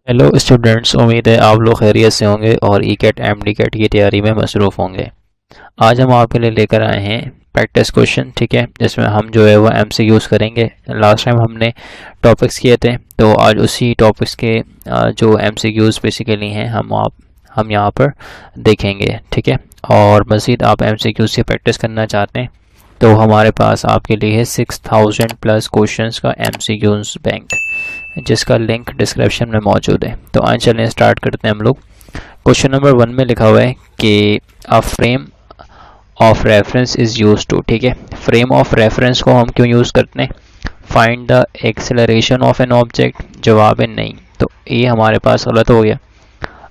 Hello students, उम्मीद है आप लोग खैरियत से होंगे और ECAT MDCAT की तैयारी में मसरूफ़ होंगे। आज हम आपके लिए लेकर आए हैं प्रैक्टिस क्वेश्चन, ठीक है, जिसमें हम जो है वो एम सी यूज़ करेंगे। लास्ट टाइम हमने टॉपिक्स किए थे, तो आज उसी टॉपिक्स के जो एम सी यूज़ बेसिकली हैं हम यहाँ पर देखेंगे, ठीक है। और मज़ीद आप एम सी यूज़ की प्रैक्टिस करना चाहते हैं तो हमारे पास आपके लिए है 6000 प्लस क्वेश्चंस का एम सी यूज़ बैंक, जिसका लिंक डिस्क्रिप्शन में मौजूद है। तो आज चलें स्टार्ट करते हैं हम लोग। क्वेश्चन नंबर 1 में लिखा हुआ है कि a frame of reference is use to, ठीक है। फ्रेम ऑफ रेफरेंस को हम क्यों यूज़ करते हैं? Find the acceleration of an object. जवाब है नहीं, तो ये हमारे पास गलत हो गया।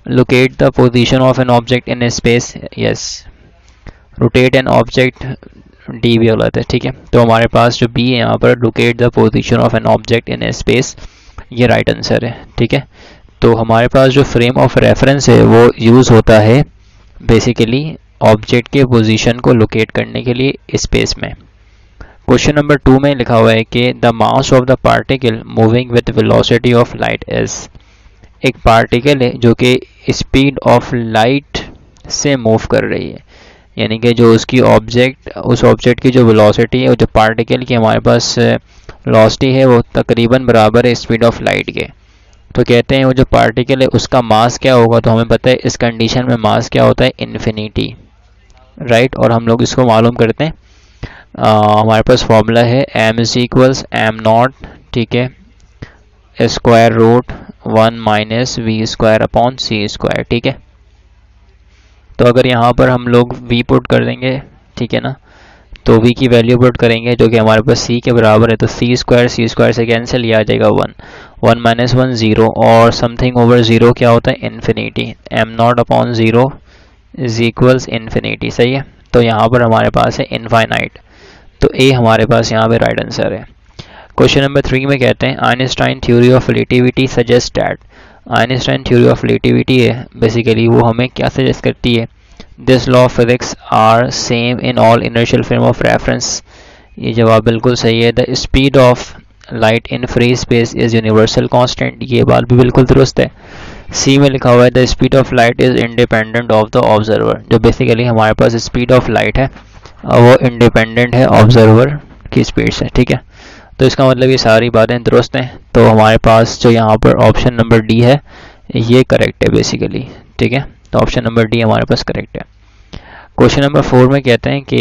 Locate the position of an object in space, yes. Rotate an object, D भी गलत है, ठीक है। तो हमारे पास जो बी है यहाँ पर, locate the position of an object in space, ये राइट आंसर है, ठीक है। तो हमारे पास जो फ्रेम ऑफ रेफरेंस है वो यूज़ होता है बेसिकली ऑब्जेक्ट के पोजीशन को लोकेट करने के लिए स्पेस में। क्वेश्चन नंबर 2 में लिखा हुआ है कि the mass of the particle moving with velocity of light is. एक पार्टिकल है जो कि स्पीड ऑफ लाइट से मूव कर रही है, यानी कि जो उसकी उस ऑब्जेक्ट की जो वेलोसिटी है, जो पार्टिकल की हमारे पास वेलोसिटी है, वो तकरीबन बराबर है स्पीड ऑफ लाइट के। तो कहते हैं वो जो पार्टिकल है उसका मास क्या होगा, तो हमें पता है इस कंडीशन में मास क्या होता है, इन्फिनिटी, राइट। और हम लोग इसको मालूम करते हैं, हमारे पास फॉर्मूला है M is equals M naught, ठीक है, square root 1 minus V square upon C square, ठीक है। तो अगर यहाँ पर हम लोग v पुट कर देंगे, ठीक है ना, तो v की वैल्यू पुट करेंगे जो कि हमारे पास c के बराबर है, तो सी स्क्वायर से कैंसिल, ये आ जाएगा 1, 1 माइनस 1 0, और समथिंग ओवर 0 क्या होता है, infinity. Am not upon 0 is equals infinity, सही है। तो यहाँ पर हमारे पास है इनफाइनाइट, तो ए हमारे पास यहाँ पे राइट आंसर है। क्वेश्चन नंबर 3 में कहते हैं Einstein theory of relativity suggest that. Einstein theory of relativity है बेसिकली, वो हमें क्या सजेस्ट करती है, this law of physics are same in all inertial frame of reference. ये जवाब बिल्कुल सही है। The speed of light in free space is universal constant, ये बात भी बिल्कुल दुरुस्त है। सी में लिखा हुआ है the speed of light is independent of the observer. जो बेसिकली हमारे पास स्पीड ऑफ लाइट है वो इंडिपेंडेंट है ऑब्जर्वर की स्पीड से, ठीक है। तो इसका मतलब ये सारी बातें दुरुस्त हैं, तो हमारे पास जो यहाँ पर ऑप्शन नंबर डी है ये करेक्ट है बेसिकली, ठीक है। तो ऑप्शन नंबर डी हमारे पास करेक्ट है। क्वेश्चन नंबर 4 में कहते हैं कि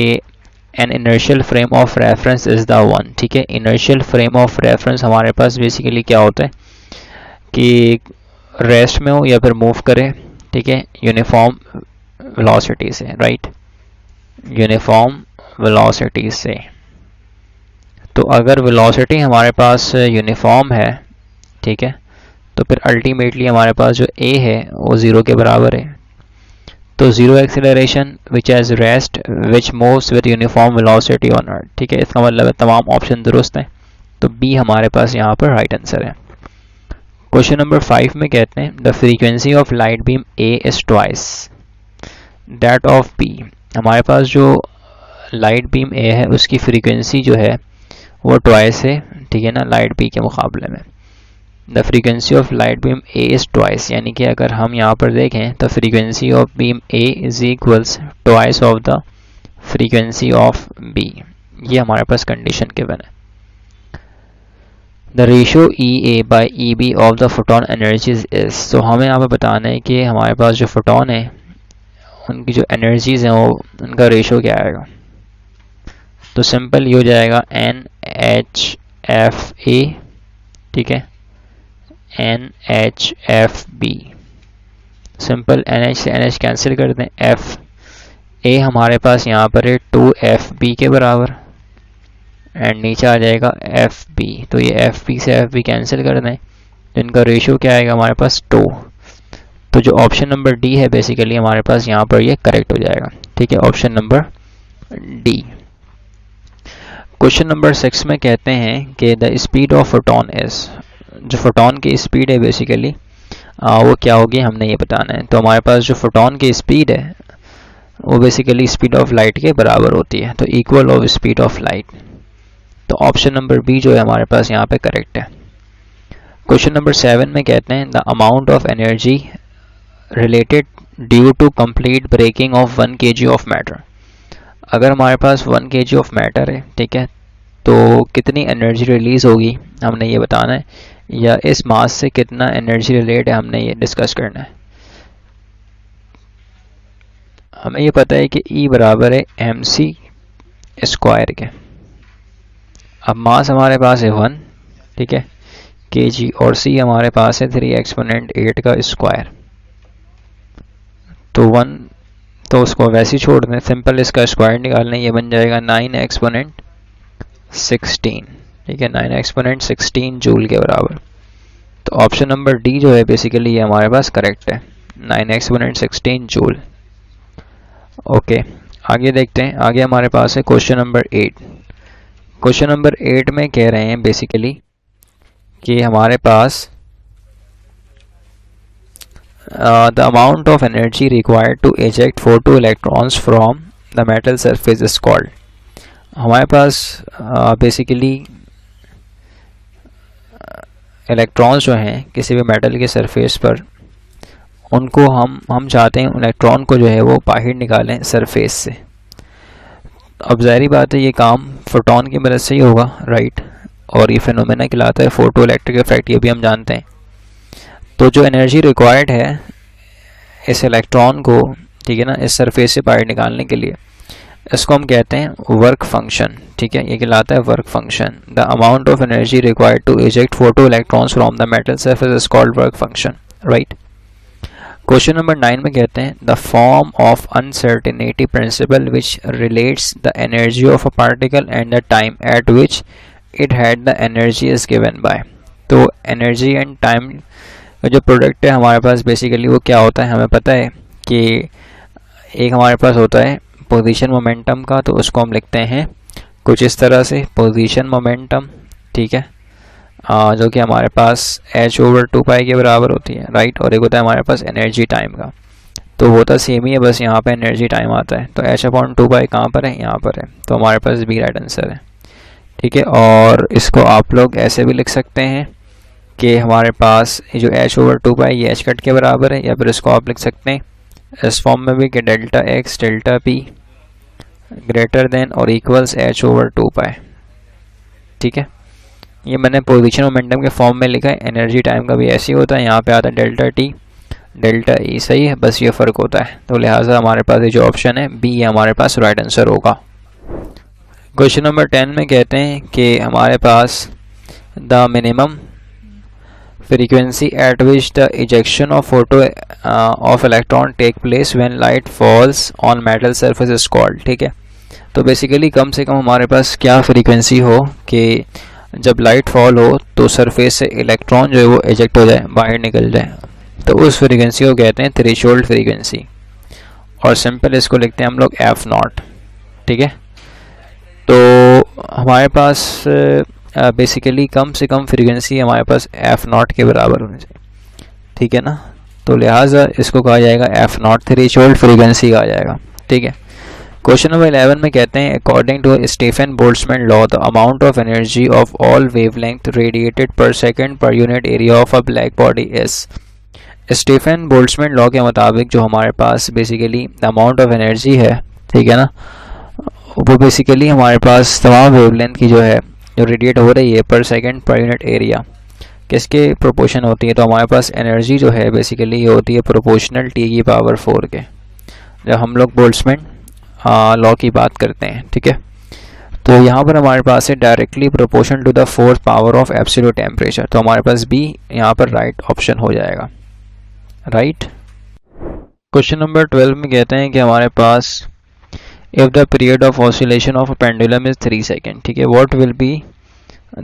N inertial frame of reference is the one, ठीक है। इनर्शियल फ्रेम ऑफ रेफरेंस हमारे पास बेसिकली क्या होता है कि रेस्ट में हो या फिर मूव करे, ठीक है, यूनिफॉर्म वेलोसिटी से, राइट, यूनिफॉर्म वेलोसिटी से। तो अगर वेलोसिटी हमारे पास यूनिफॉर्म है, ठीक है, तो फिर अल्टीमेटली हमारे पास जो ए है वो ज़ीरो के बराबर है। तो zero acceleration which has rest which moves with uniform velocity on earth, ठीक है। इसका मतलब है तमाम ऑप्शन दुरुस्त हैं, तो बी हमारे पास यहाँ पर राइट आंसर है। क्वेश्चन नंबर 5 में कहते हैं the frequency of light beam A is twice that of B. हमारे पास जो लाइट बीम ए है उसकी फ्रीक्वेंसी जो है वो ट्वाइस है, ठीक है ना, लाइट बी के मुकाबले में। The frequency of light beam A is twice, यानी कि अगर हम यहाँ पर देखें तो frequency of beam A is equals twice of the frequency of B, ये हमारे पास कंडीशन गिवन है। The ratio E A by E B of the photon energies is. तो हमें यहाँ पर बताना है कि हमारे पास जो फोटोन है उनकी जो एनर्जीज हैं वो उनका रेशियो क्या आएगा। तो सिंपल ये हो जाएगा एन एच एफ ए, ठीक है, N H F B. Simple N H से एन एच कैंसिल कर दें, एफ ए हमारे पास यहाँ पर है 2 बी के बराबर, एंड नीचे आ जाएगा एफ बी। तो ये एफ बी से एफ बी कैंसिल कर दें, तो इनका रेशियो क्या आएगा हमारे पास 2। तो जो ऑप्शन नंबर डी है बेसिकली हमारे पास यहाँ पर ये करेक्ट हो जाएगा, ठीक है, option number D. Question number 6 में कहते हैं कि the speed of photon is. जो फोटोन की स्पीड है बेसिकली वो क्या होगी हमने ये बताना है। तो हमारे पास जो फोटोन की स्पीड है वो बेसिकली स्पीड ऑफ लाइट के बराबर होती है, तो equal of speed of light. तो ऑप्शन नंबर बी जो है हमारे पास यहाँ पे करेक्ट है। क्वेश्चन नंबर 7 में कहते हैं the amount of energy related due to complete breaking of 1 kg of matter. अगर हमारे पास 1 kg ऑफ मैटर है, ठीक है, तो कितनी एनर्जी रिलीज होगी हमने ये बताना है, या इस मास से कितना एनर्जी रिलेट है हमने ये डिस्कस करना है। हमें ये पता है कि E बराबर है mc स्क्वायर के। अब मास हमारे पास है 1, ठीक है, kg, और C हमारे पास है 3 एक्सपोनेंट 8 का स्क्वायर। तो 1 तो उसको वैसे ही छोड़ दें, सिंपल इसका स्क्वायर निकालना, ये बन जाएगा 9 एक्सपोनेंट 16, ठीक है, 9 एक्सपोनेंट 16 जूल के बराबर। तो ऑप्शन नंबर डी जो है बेसिकली ये हमारे पास करेक्ट है, 9 एक्सपोनेंट 16 जूल। ओके, आगे देखते हैं। आगे हमारे पास है क्वेश्चन नंबर 8। क्वेश्चन नंबर 8 में कह रहे हैं बेसिकली कि हमारे पास the amount of energy required to eject photo electrons from the metal surface is called। हमारे पास बेसिकली इलेक्ट्रॉन्स जो हैं किसी भी मेटल के सरफेस पर, उनको हम चाहते हैं इलेक्ट्रॉन को जो है वो बाहर निकालें सरफेस से। अब ज़ाहिर बात है ये काम फोटोन की मदद से ही होगा, राइट, और ये फिनोमेना कहलाता है फोटो इलेक्ट्रिक इफेक्ट, ये भी हम जानते हैं। तो जो एनर्जी रिक्वायर्ड है इस इलेक्ट्रॉन को, ठीक है ना, इस सरफेस से बाहर निकालने के लिए, इसको हम कहते हैं वर्क फंक्शन, ठीक है, ये कहलाता है work function. The amount of energy required to eject photo electrons from the metal surface is called work function, right. Question number 9 में कहते हैं the form of uncertainty principle which relates the energy of a particle and the time at which it had the energy is given by. तो energy and time का जो product है हमारे पास basically वो क्या होता है, हमें पता है कि एक हमारे पास होता है पोजीशन मोमेंटम का, तो उसको हम लिखते हैं कुछ इस तरह से, पोजीशन मोमेंटम, ठीक है, जो कि हमारे पास h/2π के बराबर होती है, राइट। और एक होता है हमारे पास एनर्जी टाइम का, तो होता सेम ही है, बस यहाँ पे एनर्जी टाइम आता है। तो h/2π कहाँ पर है, यहाँ पर है, तो हमारे पास बी राइट आंसर है, ठीक है। और इसको आप लोग ऐसे भी लिख सकते हैं कि हमारे पास जो h/2π ये h कट के बराबर है, या फिर इसको आप लिख सकते हैं इस फॉर्म में भी कि delta x delta p greater than और इक्वल्स h/2π, ठीक है। ये मैंने पोजीशन मोमेंटम के फॉर्म में लिखा है, एनर्जी टाइम का भी ऐसे ही होता है, यहाँ पे आता है डेल्टा t डेल्टा e, सही है, बस ये फ़र्क होता है। तो लिहाजा हमारे पास ये जो ऑप्शन है बी, ये हमारे पास राइट आंसर होगा। क्वेश्चन नंबर 10 में कहते हैं कि हमारे पास the minimum frequency at which the ejection of photo of electron take place when light falls on metal surface is called, ठीक है। तो बेसिकली कम से कम हमारे पास क्या फ्रीक्वेंसी हो कि जब लाइट फॉल हो तो सरफेस से इलेक्ट्रॉन जो है वो एजेक्ट हो जाए, बाहर निकल जाए, तो उस फ्रीक्वेंसी को कहते हैं थ्रेशोल्ड फ्रीक्वेंसी, और सिंपल इसको लिखते हैं हम लोग f0, ठीक है। तो हमारे पास बेसिकली कम से कम फ्रीक्वेंसी हमारे पास f0 के बराबर होनी चाहिए, ठीक है ना। तो लिहाजा इसको कहा जाएगा f0, थ्रेशोल्ड फ्रीक्वेंसी कहा जाएगा, ठीक है। क्वेश्चन नंबर 11 में कहते हैं according to Stefan Boltzmann law the amount of energy of all wavelength radiated per second per unit area of a black body is. Stefan Boltzmann law के मुताबिक जो हमारे पास basically the amount of energy है, ठीक है ना, वो बेसिकली हमारे पास तमाम वेवलेंथ की जो है जो रेडिएट हो रही है पर सेकंड पर यूनिट एरिया किसके प्रोपोर्शन होती है। तो हमारे पास एनर्जी जो है बेसिकली ये होती है प्रोपोर्शनल t की पावर 4 के, जब हम लोग बोल्ट्जमैन लॉ की बात करते हैं, ठीक है। तो यहाँ पर हमारे पास है directly proportion to the fourth power of absolute temperature, तो हमारे पास बी यहाँ पर राइट ऑप्शन हो जाएगा, राइट। क्वेश्चन नंबर 12 में कहते हैं कि हमारे पास if the period of oscillation of a pendulum is 3 seconds, ठीक है, what will be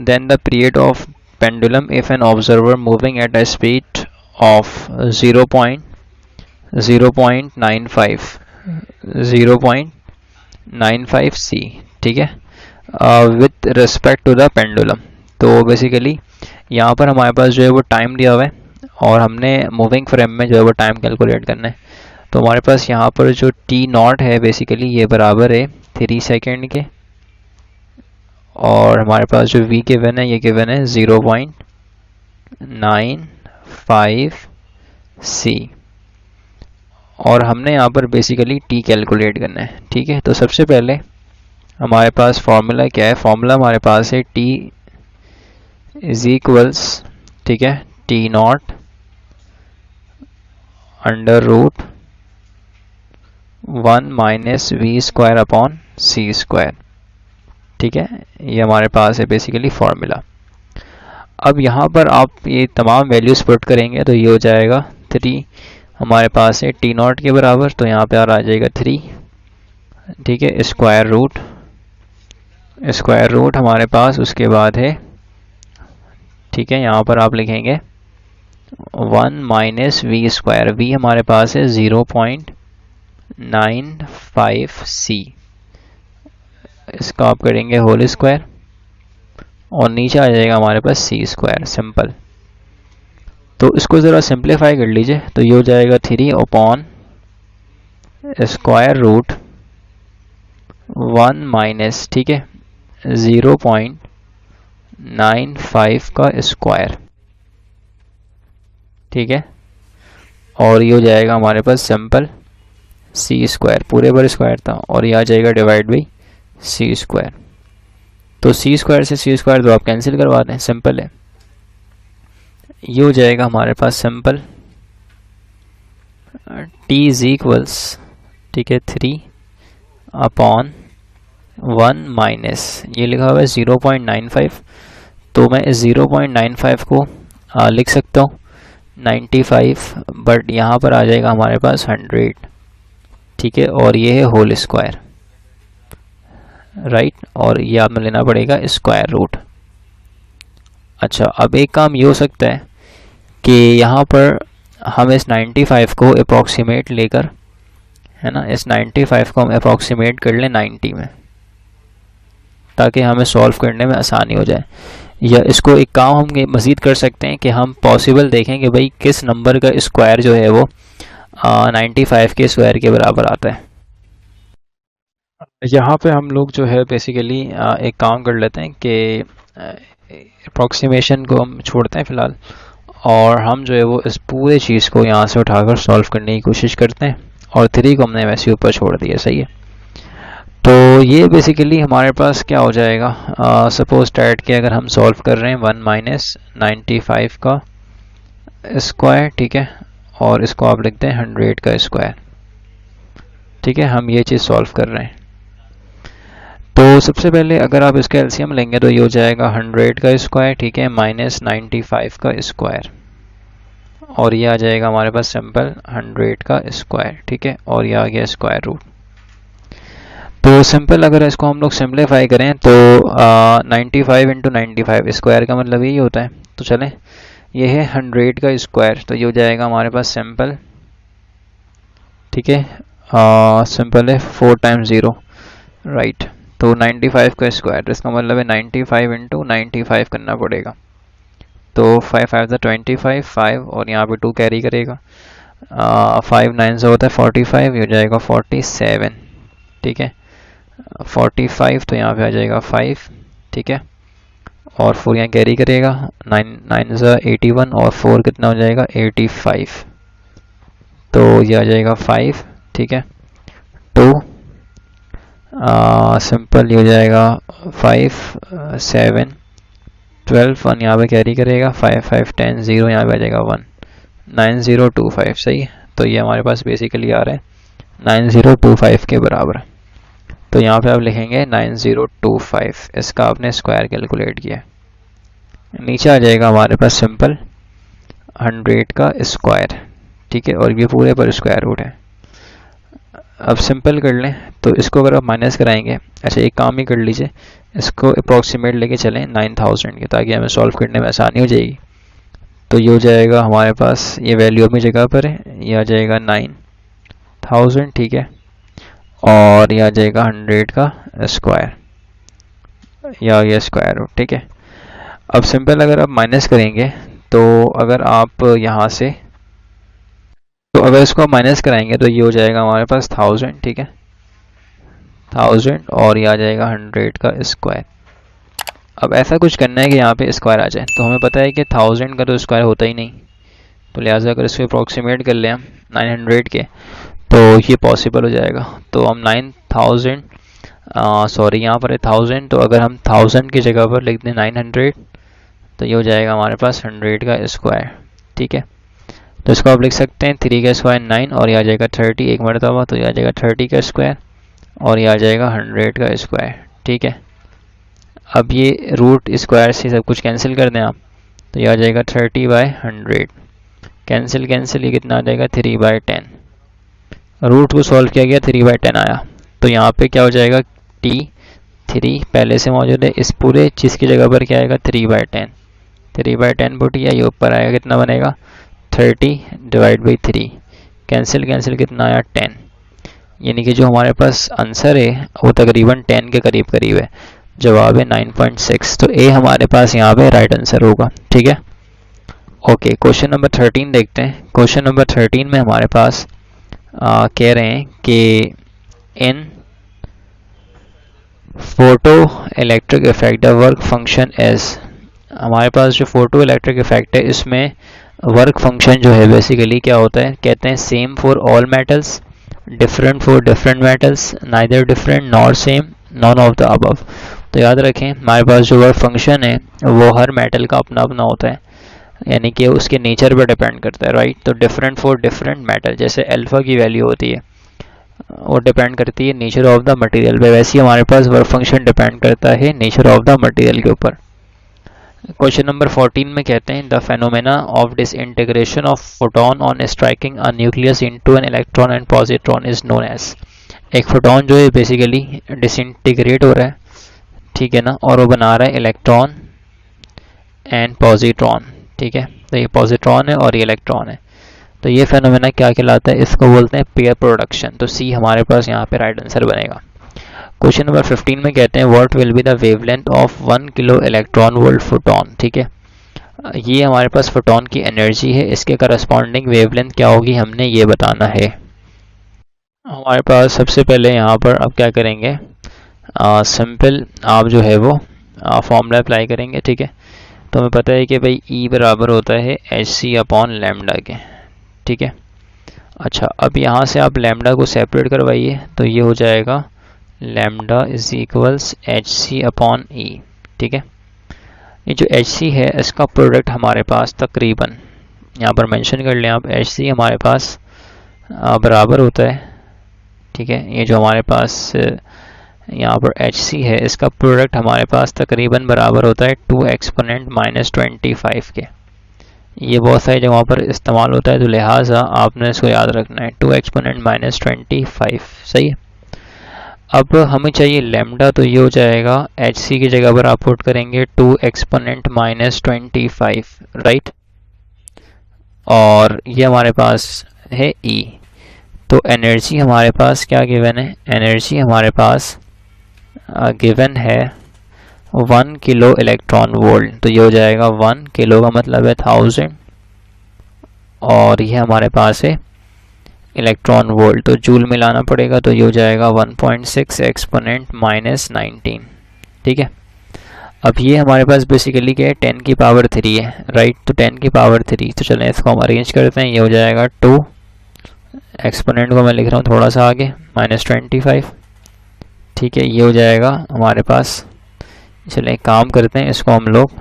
then the period of pendulum if an observer moving at a speed of 0.95 c, ठीक है, with respect to the pendulum। तो basically यहाँ पर हमारे पास जो है वो टाइम दिया हुआ है और हमने मूविंग फ्रेम में जो है वो टाइम कैलकुलेट करना है। तो हमारे पास यहाँ पर जो t0 है बेसिकली ये बराबर है 3 सेकेंड के, और हमारे पास जो v गिवन है ये गिवन है 0.95 0.95C और हमने यहाँ पर बेसिकली टी कैलकुलेट करना है। ठीक है, तो सबसे पहले हमारे पास फॉर्मूला क्या है, फॉर्मूला हमारे पास है टी इज इक्वल्स, ठीक है, T naught under root 1 minus V square upon C square. ठीक है, ये हमारे पास है बेसिकली फॉर्मूला। अब यहाँ पर आप ये तमाम वैल्यूज पुट करेंगे तो ये हो जाएगा 3 हमारे पास है टी नॉट के बराबर, तो यहाँ पे आ जाएगा 3। ठीक है, स्क्वायर रूट हमारे पास उसके बाद है, ठीक है, यहाँ पर आप लिखेंगे 1 माइनस वी स्क्वायर, वी हमारे पास है 0.95C, इसका आप करेंगे होल स्क्वायर और नीचे आ जाएगा हमारे पास सी स्क्वायर, सिंपल। तो इसको ज़रा सिंप्लीफाई कर लीजिए, तो ये हो जाएगा 3 अपॉन स्क्वायर रूट 1 माइनस, ठीक है, 0.95 का स्क्वायर। ठीक है, और ये हो जाएगा हमारे पास सिंपल सी स्क्वायर, पूरे पर स्क्वायर था, और ये आ जाएगा डिवाइड बाई सी स्क्वायर। तो सी स्क्वायर से सी स्क्वायर तो आप कैंसिल करवा दें, सिंपल है। ये हो जाएगा हमारे पास सिंपल टी इज इक्वल्स, ठीक है, 3 अपॉन 1 माइनस, ये लिखा हुआ है 0.95, तो मैं इस 0.95 को लिख सकता हूँ 95, बट यहाँ पर आ जाएगा हमारे पास 100। ठीक है, और ये है होल स्क्वायर, राइट, और ये आपने लेना पड़ेगा स्क्वायर रूट। अच्छा, अब एक काम ये हो सकता है कि यहाँ पर हम इस 95 को अप्रॉक्सीमेट लेकर, है ना, इस 95 को हम अप्रॉक्सीमेट कर लें 90 में, ताकि हमें सॉल्व करने में आसानी हो जाए। या इसको एक काम हम मज़ीद कर सकते हैं कि हम पॉसिबल देखें कि भाई किस नंबर का स्क्वायर जो है वो 95 के स्क्वायर के बराबर आता है। यहाँ पे हम लोग जो है बेसिकली एक काम कर लेते हैं कि अप्रॉक्सीमेशन को हम छोड़ते हैं फ़िलहाल, और हम जो है वो इस पूरे चीज़ को यहाँ से उठाकर सॉल्व करने की कोशिश करते हैं, और 3 को हमने वैसे ऊपर छोड़ दिया, सही है। तो ये बेसिकली हमारे पास क्या हो जाएगा, सपोज डैट कि अगर हम सॉल्व कर रहे हैं 1 माइनस 95 का स्क्वायर, ठीक है, और इसको आप लिखते हैं 100 का स्क्वायर। ठीक है, हम ये चीज़ सॉल्व कर रहे हैं। तो सबसे पहले अगर आप इसका एलसीएम लेंगे तो ये हो जाएगा 100 का स्क्वायर, ठीक है, माइनस 95 का स्क्वायर, और ये आ जाएगा हमारे पास सिंपल 100 का स्क्वायर। ठीक है, और ये आ गया स्क्वायर रूट। तो सिंपल अगर इसको हम लोग सिंप्लीफाई करें तो 95 इंटू 95 स्क्वायर का मतलब यही होता है। तो चलें, ये है 100 का स्क्वायर, तो ये हो जाएगा हमारे पास सिंपल, ठीक है, सिंपल है 4 टाइम्स 0, राइट। तो 95 का स्क्वायर, तो इसका मतलब है 95 इंटू 95 करना पड़ेगा। तो 5 5 25, 5 और यहाँ पे 2 कैरी करेगा, 5 9 से होता है 45, ये हो जाएगा 47। ठीक है, 45, तो यहाँ पे आ जाएगा 5, ठीक है, और 4 यहाँ कैरी करेगा, 9 9 से 81 और 4 कितना हो जाएगा 85, तो ये आ जाएगा 5, ठीक है, 2 सिंपल ये हो जाएगा 5 7 12, 1 यहाँ पे कैरी करेगा, 5 5 10 0 यहाँ पे आ जाएगा 1, 9025, सही है। तो ये हमारे पास बेसिकली आ रहा है 9025 के बराबर। तो यहाँ पे आप लिखेंगे 9025, इसका आपने स्क्वायर कैलकुलेट किया। नीचे आ जाएगा हमारे पास सिंपल 100 का स्क्वायर, ठीक है, और ये पूरे पर स्क्वायर रूट है। अब सिंपल कर लें तो इसको अगर आप माइनस कराएंगे, अच्छा एक काम ही कर लीजिए, इसको अप्रॉक्सीमेट लेके चलें 9000 के, ताकि हमें सॉल्व करने में आसानी हो जाएगी। तो ये हो जाएगा हमारे पास, ये वैल्यू अपनी जगह पर है, ये आ जाएगा 9000, ठीक है, और ये आ जाएगा 100 का स्क्वायर, या ये स्क्वायर रूट, ठीक है। अब सिंपल अगर आप माइनस करेंगे तो अगर आप यहाँ से, तो अगर इसको माइनस कराएंगे तो ये हो जाएगा हमारे पास 1000, ठीक है, 1000, और ये आ जाएगा 100 का स्क्वायर। अब ऐसा कुछ करना है कि यहाँ पे स्क्वायर आ जाए, तो हमें पता है कि 1000 का तो स्क्वायर होता ही नहीं, तो लिहाजा अगर इसको अप्रॉक्सीमेट कर लें हम 900 के, तो ये पॉसिबल हो जाएगा। तो हम 9000 सॉरी यहाँ पर है 1000, तो अगर हम 1000 की जगह पर लिख दें 900, तो ये हो जाएगा हमारे पास 100 का स्क्वायर। ठीक है, तो इसको आप लिख सकते हैं 3 का स्क्वायर 9, और यह आ जाएगा 30 एक मरतबा, तो यह आ जाएगा 30 का स्क्वायर, और यह आ जाएगा 100 का स्क्वायर। ठीक है, अब ये रूट स्क्वायर से सब कुछ कैंसिल कर दें आप, तो यह आ जाएगा 30/100, कैंसिल कैंसिल, ये कितना आ जाएगा 3/10। रूट को सॉल्व किया गया 3/10 आया, तो यहाँ पे क्या हो जाएगा t3 पहले से मौजूद है, इस पूरे चीज़ की जगह पर क्या आएगा 3/10, 3/10 पुटी है, ये ऊपर आएगा कितना बनेगा 30/3, कैंसिल कैंसिल कितना आया 10, यानी कि जो हमारे पास आंसर है वो तकरीबन 10 के करीब करीब है, जवाब है 9.6, तो ए हमारे पास यहाँ पे राइट आंसर होगा। ठीक है, ओके, क्वेश्चन नंबर 13 देखते हैं। क्वेश्चन नंबर 13 में हमारे पास कह रहे हैं कि in photo electric effect the work function as, हमारे पास जो फोटो इलेक्ट्रिक इफेक्ट है इसमें वर्क फंक्शन जो है बेसिकली क्या होता है, कहते हैं same for all metals, different for different metals, neither different nor same, none of the above. तो याद रखें हमारे पास जो वर्क फंक्शन है वो हर मेटल का अपना अपना होता है, यानी कि उसके नेचर पर डिपेंड करता है, राइट। तो डिफरेंट फॉर डिफरेंट मेटल, जैसे अल्फा की वैल्यू होती है वो डिपेंड करती है नेचर ऑफ द मटेरियल पे, वैसे ही हमारे पास वर्क फंक्शन डिपेंड करता है नेचर ऑफ द मटेरियल के ऊपर। क्वेश्चन नंबर 14 में कहते हैं the phenomena of disintegration of photon on striking a nucleus into an electron and positron is known as, एक फोटोन जो है बेसिकली डिसइंटीग्रेट हो रहा है, ठीक है ना, और वो बना रहा है इलेक्ट्रॉन एंड पॉजिट्रॉन। ठीक है, तो ये पॉजिट्रॉन है और ये इलेक्ट्रॉन है, तो ये फेनोमेना क्या कहलाता है, इसको बोलते हैं पेयर प्रोडक्शन। तो सी हमारे पास यहाँ पे राइट आंसर बनेगा। क्वेश्चन नंबर 15 में कहते हैं what will be the wavelength of 1 kilo electron volt photon. ठीक है, ये हमारे पास फोटोन की एनर्जी है, इसके करस्पॉन्डिंग वेवलेंथ क्या होगी हमने ये बताना है। हमारे पास सबसे पहले यहाँ पर अब क्या करेंगे, सिंपल आप जो है वो फॉर्मूला अप्लाई करेंगे। ठीक है, तो हमें पता है कि भाई E बराबर होता है hc/लैम्डा के। ठीक है, अच्छा अब यहाँ से आप लैम्डा को सेपरेट करवाइए, तो ये हो जाएगा लैम्डा इज इक्वल्स hc/E। ठीक है, ये जो hc है इसका प्रोडक्ट हमारे पास तकरीबन यहाँ पर मेंशन कर लें आप, hc हमारे पास बराबर होता है, ठीक है, ये जो हमारे पास यहाँ पर hc है इसका प्रोडक्ट हमारे पास तकरीबन बराबर होता है 2 एक्सपोनेंट -25 के। ये बहुत सारी जगहों पर इस्तेमाल होता है, तो लिहाजा आपने इसको याद रखना है 2 एक्सपोनेंट -25। सही है, अब हमें चाहिए लैम्डा, तो ये हो जाएगा hc की जगह पर आप पुट करेंगे 2 एक्सपोनेंट -25, राइट, और ये हमारे पास है E। तो एनर्जी हमारे पास क्या गिवन है, एनर्जी हमारे पास गिवन है 1 किलो इलेक्ट्रॉन वोल्ट, तो ये हो जाएगा 1 किलो का मतलब है 1000, और ये हमारे पास है इलेक्ट्रॉन वोल्ट, तो जूल में लाना पड़ेगा, तो ये हो जाएगा 1.6 एक्सपोनेंट -19। ठीक है, अब ये हमारे पास बेसिकली क्या है 10 की पावर 3 है, राइट, तो 10 की पावर 3, तो चलें इसको हम अरेंज करते हैं, ये हो जाएगा 2 एक्सपोनेंट को मैं लिख रहा हूँ थोड़ा सा आगे -25। ठीक है, ये हो जाएगा हमारे पास, चलें काम करते हैं इसको हम लोग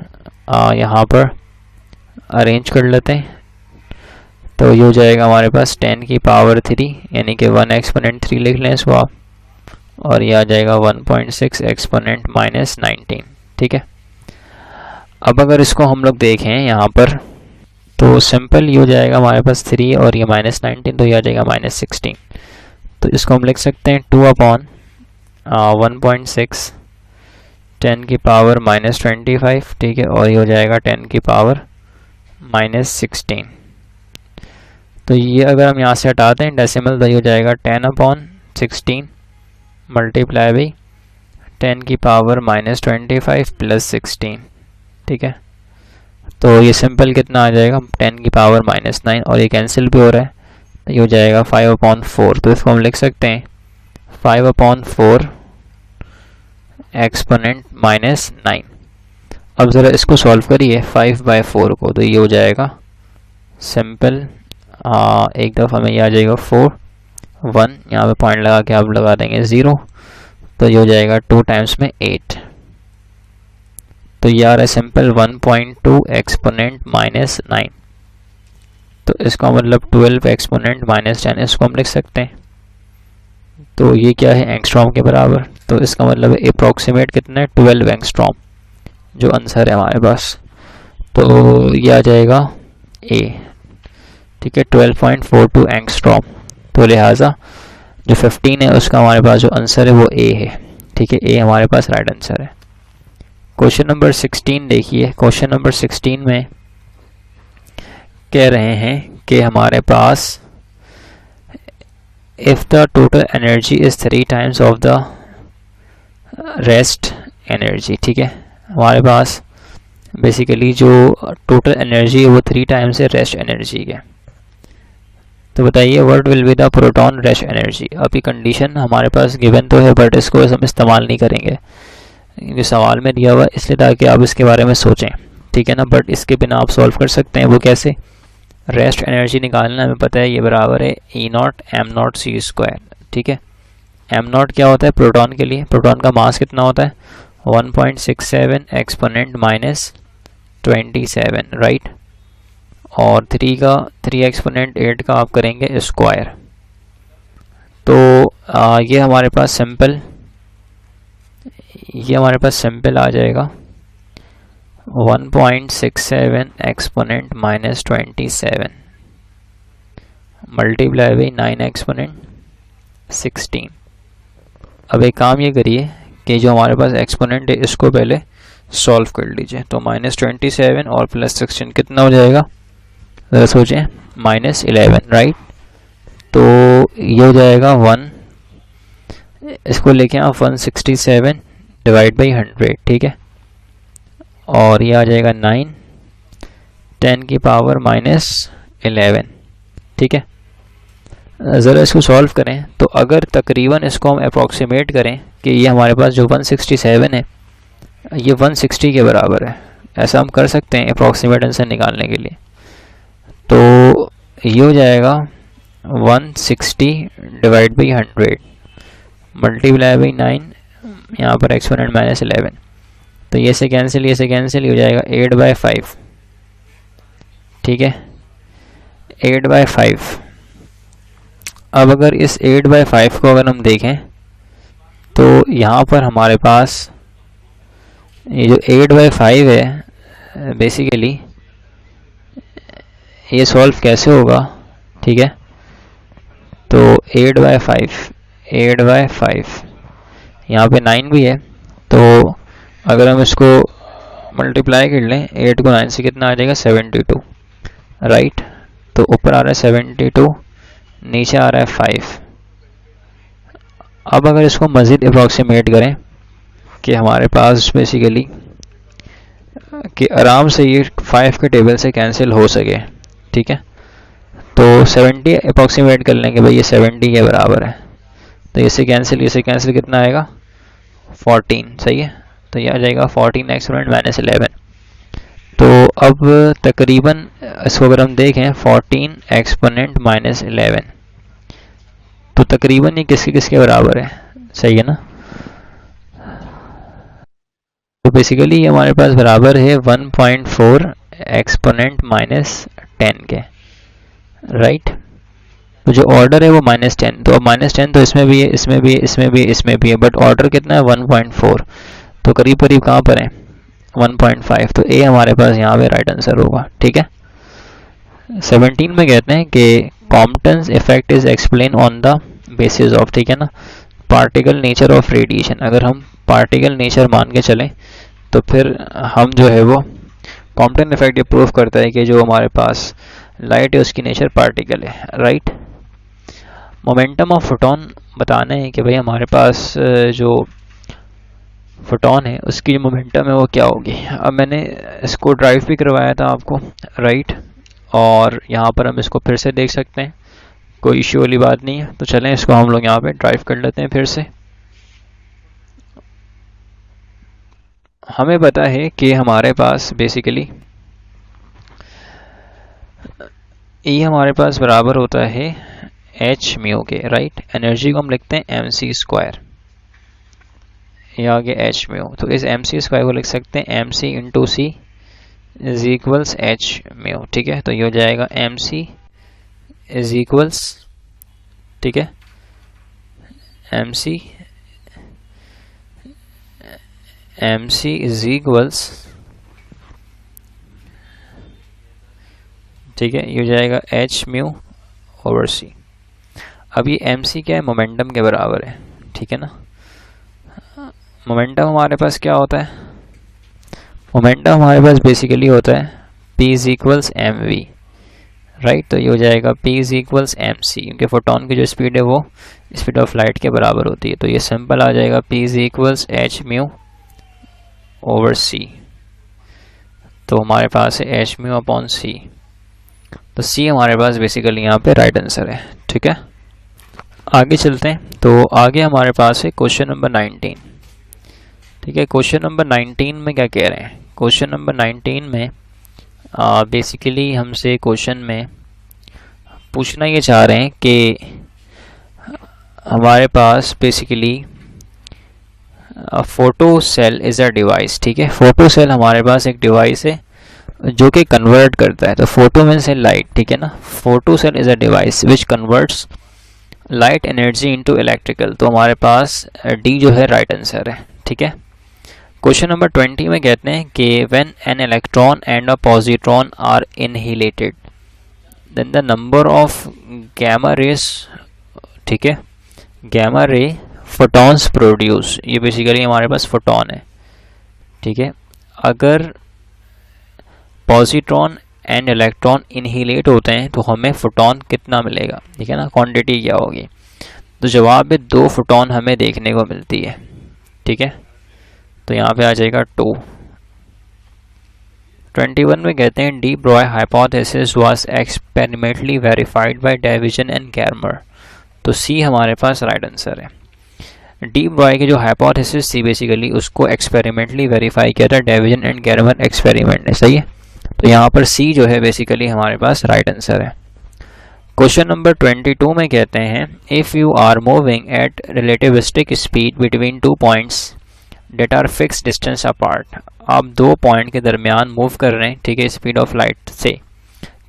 यहाँ पर अरेंज कर लेते हैं, तो ये हो जाएगा हमारे पास 10 की पावर 3 यानी कि 1 एक्सपोनेंट 3 लिख लें इसको आप, और ये आ जाएगा 1.6 एक्सपोनेंट -19। ठीक है, अब अगर इसको हम लोग देखें यहाँ पर, तो सिंपल ये हो जाएगा हमारे पास 3 और ये -19, तो ये आ जाएगा -16, तो इसको हम लिख सकते हैं 2/1.6 10 की पावर -25। ठीक है, और ये हो जाएगा 10 की पावर -16, तो ये अगर हम यहाँ से हटाते हैं डेसिमल, तो ये हो जाएगा 10/16 मल्टीप्लाई बाई 10 की पावर -25 प्लस 16। ठीक है, तो ये सिंपल कितना आ जाएगा 10 की पावर -9, और ये कैंसिल भी हो रहा है, तो ये हो जाएगा 5/4, तो इसको हम लिख सकते हैं 5/4 एक्सपोनेंट -9। अब ज़रा इसको सॉल्व करिए 5/4 को, तो ये हो जाएगा सिंपल। एक दफ़ा में ये आ जाएगा 4 1, यहाँ पे पॉइंट लगा के आप लगा देंगे 0, तो ये हो जाएगा 2 टाइम्स में 8। तो ये आ रहा है सिंपल 1.2 एक्सपोनेंट -9। तो इसका मतलब 12 एक्सपोनेंट -10, इसको हम लिख सकते हैं। तो ये क्या है, एंगस्ट्रॉम के बराबर। तो इसका मतलब अप्रॉक्सीमेट कितना है, 12 एंगस्ट्रॉम जो आंसर है हमारे पास। तो ये आ जाएगा ए, ठीक है, 12.42 एंगस्ट्रॉम। तो लिहाजा जो 15 है उसका हमारे पास जो आंसर है वो ए है, ठीक है, ए हमारे पास राइट आंसर है। क्वेश्चन नंबर 16 देखिए। क्वेश्चन नंबर 16 में कह रहे हैं कि हमारे पास if the total energy is 3 times of the rest energy, ठीक है, हमारे पास बेसिकली जो टोटल एनर्जी है वो 3 टाइम्स है रेस्ट एनर्जी के। तो बताइए what will be the proton rest energy. अभी कंडीशन हमारे पास गिवन तो है, बट इसको हम इस्तेमाल नहीं करेंगे, जो सवाल में दिया हुआ इसलिए ताकि आप इसके बारे में सोचें, ठीक है ना। बट इसके बिना आप सॉल्व कर सकते हैं। वो कैसे, रेस्ट एनर्जी निकालना हमें पता है, ये बराबर है E0 m0c², ठीक है। m0 क्या होता है प्रोटॉन के लिए, प्रोटॉन का मास कितना होता है 1.67 एक्सपोनेंट -27, राइट। और 3 एक्सपोनेंट 8 का आप करेंगे स्क्वायर। तो ये हमारे पास सिंपल आ जाएगा 1.67 एक्सपोनेंट -27 मल्टीप्लाई बाई 9 एक्सपोनेंट 16। अब एक काम ये करिए कि जो हमारे पास एक्सपोनेंट है इसको पहले सॉल्व कर लीजिए। तो -27 और +16 कितना हो जाएगा, ज़रा सोचें, -11, राइट। तो ये हो जाएगा 1, इसको लेके आप 167 डिवाइड बाई 100, ठीक है, और ये आ जाएगा 9 10 की पावर -11, ठीक है। ज़रा इसको सॉल्व करें तो अगर तकरीबन इसको हम अप्रॉक्सीमेट करें कि ये हमारे पास जो 167 है ये 160 के बराबर है, ऐसा हम कर सकते हैं अप्रॉक्सीमेट आंसर निकालने के लिए। तो ये हो जाएगा 160 डिवाइड बाई 100 मल्टीप्लाई बाई 9, यहाँ पर एक्सपोनेंट -11, तो ये से कैंसिल हो जाएगा 8/5, ठीक है, 8/5। अब अगर इस 8/5 को अगर हम देखें तो यहाँ पर हमारे पास ये जो 8/5 है बेसिकली ये सॉल्व कैसे होगा, ठीक है। तो 8/5 यहाँ पे 9 भी है, तो अगर हम इसको मल्टीप्लाई कर लें 8 को 9 से कितना आ जाएगा 72, राइट। तो ऊपर आ रहा है 72, नीचे आ रहा है 5। अब अगर इसको मज़ीद अप्रॉक्सीमेट करें कि हमारे पास बेसिकली कि आराम से ये 5 के टेबल से कैंसिल हो सके, ठीक है, तो 70 अप्रॉक्सीमेट कर लेंगे भाई, ये 70 के बराबर है। तो इसे कैंसिल कितना आएगा 14, सही है। तो ये आ जाएगा 14 एक्सपोनेंट -11। तो अब तकरीबन इसको अगर हम देखें 14 एक्सपोनेंट -11, तो तकरीबन ये किसके बराबर है, सही है ना। तो बेसिकली ये हमारे पास बराबर है 1.4 एक्सपोनेंट -10 के, राइट। तो जो ऑर्डर है वो -10, तो अब -10 तो इसमें भी है, इसमें भी है, इसमें भी है, इसमें भी है, बट ऑर्डर कितना है 1.4, तो करीब करीब कहाँ पर है 1.5। तो ए हमारे पास यहाँ पे राइट आंसर होगा, ठीक है। 17 में कहते हैं कि Compton's effect is explain on the basis of, ठीक है ना, पार्टिकल नेचर ऑफ रेडिएशन। अगर हम पार्टिकल नेचर मान के चलें तो फिर हम जो है वो कॉम्पटन इफेक्ट ये प्रूव करता है कि जो हमारे पास लाइट है उसकी नेचर पार्टिकल है, राइट। मोमेंटम ऑफ फोटोन बताना है कि भाई हमारे पास जो फोटोन है उसकी जो मोमेंटम है वो क्या होगी। अब मैंने इसको ड्राइव भी करवाया था आपको, राइट, और यहाँ पर हम इसको फिर से देख सकते हैं, कोई इश्यू वाली बात नहीं है। तो चलें इसको हम लोग यहाँ पे ड्राइव कर लेते हैं फिर से। हमें पता है कि हमारे पास बेसिकली E हमारे पास बराबर होता है एच म्यू के, राइट। एनर्जी को हम लिखते हैं एम सी स्क्वायर, ये आ गया एच म्यू। तो इस एम सी स्क्वायर को लिख सकते हैं M C into C is equals H mu, ठीक है। तो ये हो जाएगा एम सी इज इक्वल्स, ठीक है, एम सी इज इक्वल्स, ठीक है, ये हो जाएगा एच म्यू ओवर सी। अब ये एम सी क्या है, मोमेंटम के बराबर है, ठीक है ना। मोमेंटम हमारे पास क्या होता है, मोमेंटम हमारे पास बेसिकली होता है P is equals M V, right. तो ये हो जाएगा P is equals M C, क्योंकि फोटोन की जो स्पीड है वो स्पीड ऑफ लाइट के बराबर होती है। तो ये सिंपल आ जाएगा P is equals H mu over C. तो हमारे पास है एच म्यू अपॉन सी। तो सी हमारे पास बेसिकली यहाँ पे राइट आंसर है, ठीक है। आगे चलते हैं। तो आगे हमारे पास है क्वेश्चन नंबर 19, ठीक है। क्वेश्चन नंबर 19 में क्या कह रहे हैं, क्वेश्चन नंबर 19 में बेसिकली हमसे क्वेश्चन में पूछना ये चाह रहे हैं कि हमारे पास basically photo cell is a device, ठीक है। फोटो सेल हमारे पास एक डिवाइस है जो कि कन्वर्ट करता है। तो फोटो मीन्स है लाइट, ठीक है ना। Photo cell is a device which converts light energy into electrical. तो हमारे पास डी जो है राइट आंसर है, ठीक है। क्वेश्चन नंबर 20 में कहते हैं कि when an electron and a positron are annihilated then the number of gamma rays, ठीक है, गैमा रे फोटॉन्स प्रोड्यूस। ये बेसिकली हमारे पास फोटॉन है, ठीक है। अगर पॉजिट्रॉन एंड इलेक्ट्रॉन इनहेलेट होते हैं तो हमें फोटॉन कितना मिलेगा, ठीक है ना, क्वांटिटी क्या होगी। तो जवाब है 2 फोटॉन हमें देखने को मिलती है, ठीक है। तो यहाँ पे आ जाएगा 2। 21 में कहते हैं de Broglie hypothesis was experimentally verified by Davisson and Germer. तो सी हमारे पास राइट आंसर है। डी ब्रॉय की जो हाइपोथेसिस थी बेसिकली उसको एक्सपेरिमेंटली वेरीफाई किया था डेविजन एंड गैर्मर एक्सपेरिमेंट ने, सही है। तो यहाँ पर सी जो है बेसिकली हमारे पास राइट आंसर है। क्वेश्चन नंबर 22 में कहते हैं if you are moving at relativistic speed between 2 points that are fix distance apart. आप 2 पॉइंट के दरमियान मूव कर रहे हैं, ठीक है, स्पीड ऑफ लाइट से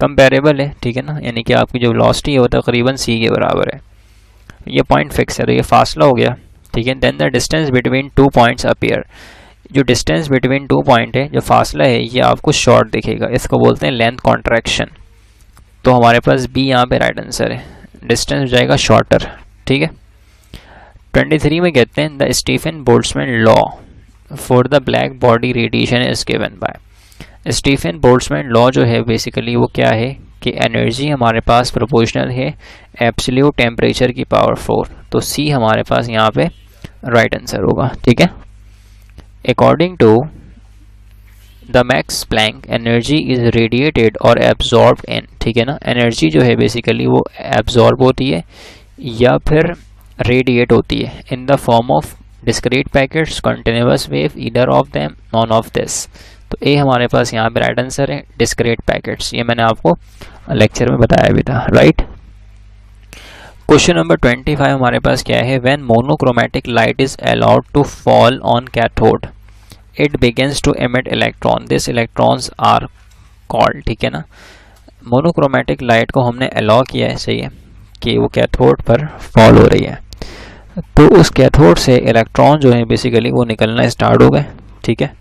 कंपेरेबल है, ठीक है ना, यानी कि आपकी जो वेलोसिटी है वो तकरीबन सी के बराबर है। ये पॉइंट फिक्स है तो ये फासला हो गया, ठीक है। Then the distance between 2 points appear. जो डिस्टेंस बिटवीन 2 पॉइंट है, जो फासला है, ये आपको शॉर्ट दिखेगा, इसको बोलते हैं लेंथ कॉन्ट्रैक्शन। तो हमारे पास बी यहाँ पे राइट आंसर है, डिस्टेंस हो जाएगा शॉर्टर, ठीक है। 23 में कहते हैं the Stephen Boltzmann law for the black body radiation is given bye. Stephen Boltzmann law जो है बेसिकली वो क्या है कि एनर्जी हमारे पास प्रोपोर्शनल है एब्सोल्यूट टेम्परेचर की पावर 4। तो सी हमारे पास यहाँ पे राइट आंसर होगा, ठीक है। According to the Max Planck energy is radiated और एब्जॉर्ब्ड इन, ठीक है ना। एनर्जी जो है बेसिकली वो एब्जॉर्ब होती है या फिर रेडिएट होती है in the form of discrete packets, continuous wave, either of them, none of this. तो ए हमारे पास यहाँ पे राइट आंसर है, डिस्क्रीट पैकेट्स। ये मैंने आपको लेक्चर में बताया भी था, राइट। क्वेश्चन नंबर 25 हमारे पास क्या है, when monochromatic light is allowed to fall on cathode it begins to emit electron, this electrons are called, ठीक है ना। मोनोक्रोमैटिक लाइट को हमने अलाउ किया है, सही है, कि वो कैथोड पर फॉल हो रही है, तो उस कैथोड से इलेक्ट्रॉन जो है बेसिकली वो निकलना स्टार्ट हो गए, ठीक है।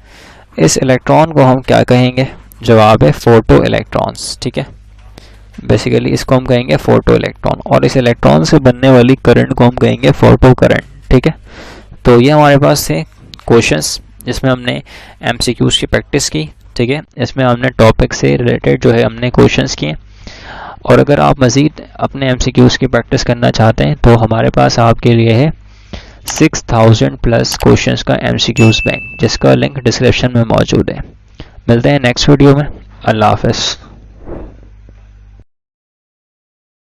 इस इलेक्ट्रॉन को हम क्या कहेंगे, जवाब है फोटो इलेक्ट्रॉन्स, ठीक है। बेसिकली इसको हम कहेंगे फोटो इलेक्ट्रॉन, और इस इलेक्ट्रॉन से बनने वाली करंट को हम कहेंगे फोटो करंट, ठीक है। तो ये हमारे पास थे क्वेश्चंस जिसमें हमने एमसीक्यूज की प्रैक्टिस की, ठीक है। इसमें हमने टॉपिक से रिलेटेड जो है हमने क्वेश्चंस किए। और अगर आप मज़ीद अपने एमसीक्यूज की प्रैक्टिस करना चाहते हैं तो हमारे पास आपके लिए है 6000 प्लस क्वेश्चंस का एमसीक्यूज बैंक, जिसका लिंक डिस्क्रिप्शन में मौजूद है। मिलते हैं नेक्स्ट वीडियो में। अल्लाह हाफ़िज़।